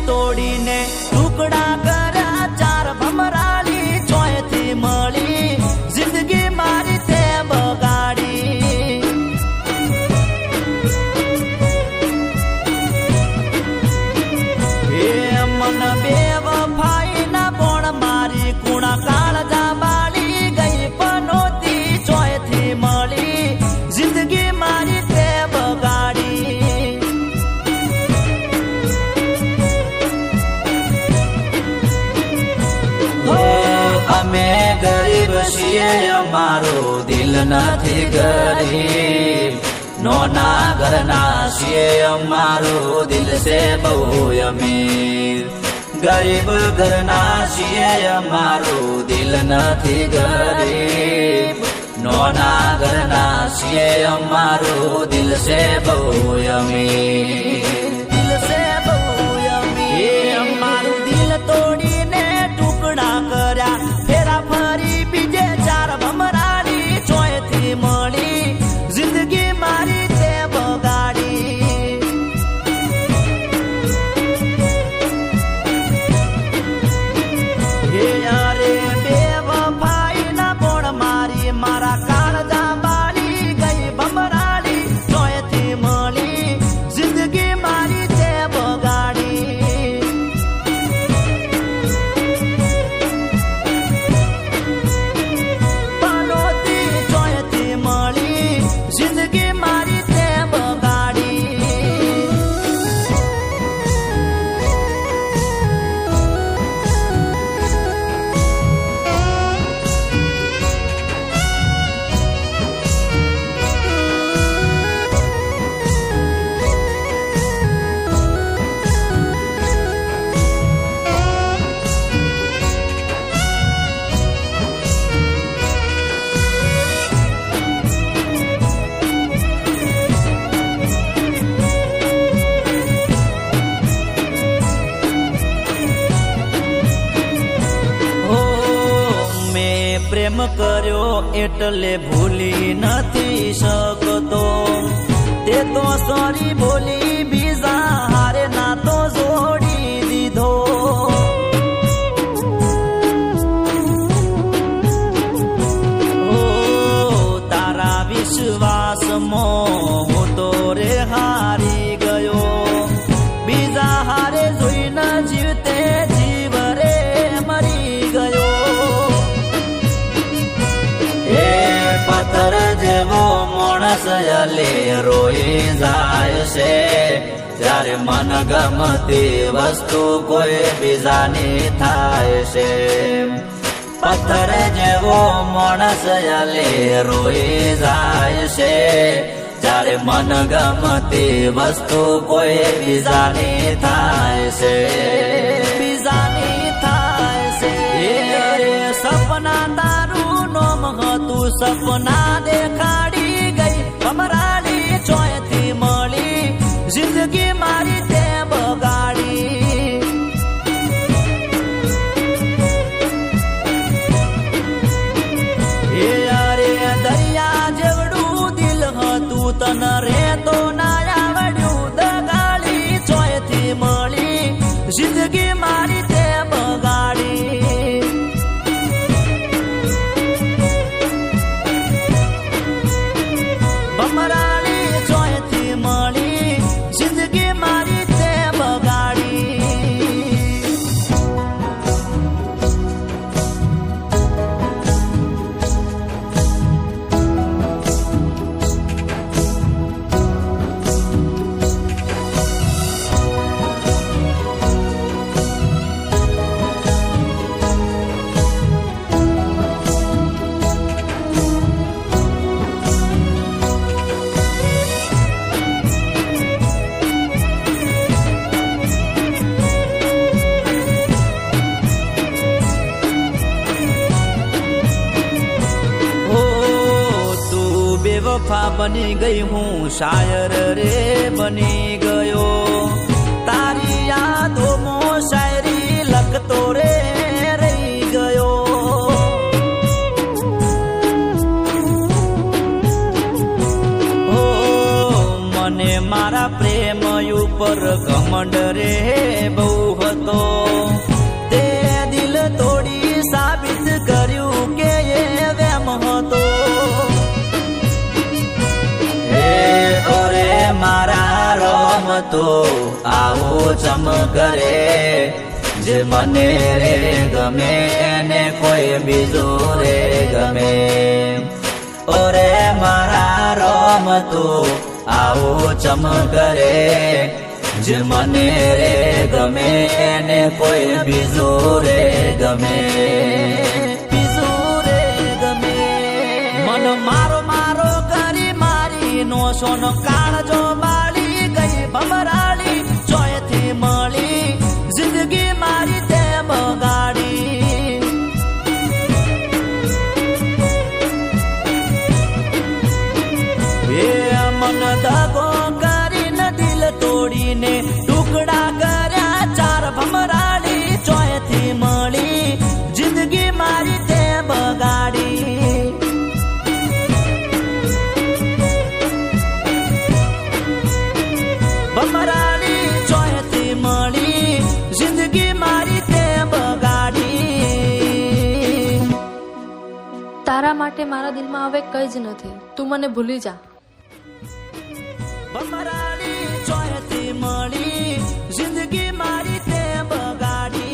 તોડીને ટુકડા કર્યા ચાર ભમરાળી ચોયથી મળી જિંદગી મારી તે બગાડી એ મન બે વફાઈ ના પણ મારી કુણા કાળજા બાળી ગઈ પનોતી ચોયથી મળી જિંદગી મારી તે બગાડી અમે ગરીબ છીએ અમારું દિલ નથી ગરીબ નોના ઘરના છીએ અમારું દિલ છે બહુ અમીર ગરીબ ઘરના છીએ અમારું દિલ નથી ગરીબ નોના ઘરના છીએ અમારું દિલ છે બહુ અમીર દિલ છે બહુ અમીર અમારું દિલ તોડીને ટુકડા કર્યા ફેરા ફરી બીજે ચાર ભમરાળી ચોયથી મળી જિંદગી મારી તે બગાડી હે યારે બે વફાઈ ના પણ મારી મારા કાળજા બાળી ગઈ ભમરાળી ચોયથી મળી જિંદગી મારી તે બગાડી જિંદગી મારી તે બગાડી પ્રેમ કર્યો એટલે ભૂલી નથી શકતો તે તો સોરી બોલી બીજા હારે ના તો જોડી દીધો તારા વિશ્વાસમાં હું તો રે હારી ગયો બીજા હારે જોઈને જીવતે જીવ રે મરી ગયો પથ્થર જેવો માણસ યલે રોઈ જાય છે જ્યારે મન ગમતી વસ્તુ કોઈ બીજાની થાય છે પથ્થર જેવો માણસ યલે રોઈ જાય છે જ્યારે મન ગમતી વસ્તુ કોઈ બીજાની થાય છે બીજાની થાય છે સપના તારું નોમ હતું સપના દેખાડી ગઈ ભમરાળી ચોયથી મળી જિંદગી મારી તે બગાડી એ યારે દરિયા જેવડું દિલ હતું તન રે તો ના આવડ્યું દગાડી ચોયથી મળી જિંદગી મારી તે બગાડી ભમરાળી ચોયથી મળી જિંદગી મારી તે બગાડી बेवफा बनी गई हूँ शायर रे बनी गयो तारी यादों ચમ કરે જે મને રે ગમે એને કોઈ બીજું રે ગમે ઓરે મારા રોમ તું આવું ચમ કરે જે મને રે ગમે એને કોઈ બીજું રે ગમે બીજું રે ગમે મન મારો મારો કરી મારી નો સોનો કાળજો બાળી ગઈ ભમરાળી ચોયથી મળી જિંદગી મારી તે બગાડી એ મન દગો કરીને દિલ તોડીને ટુકડા કર્યા ચાર ભમરાળી ચોયથી મળી જિંદગી મારી તે બગાડી ભમરાળી ચોયથી મળી જિંદગી મારી તે બગાડી તારા માટે મારા દિલમાં હવે કઈ જ નથી તું મને ભૂલી જા ભમરાળી ચોયથી મળી જિંદગી મારી તે બગાડી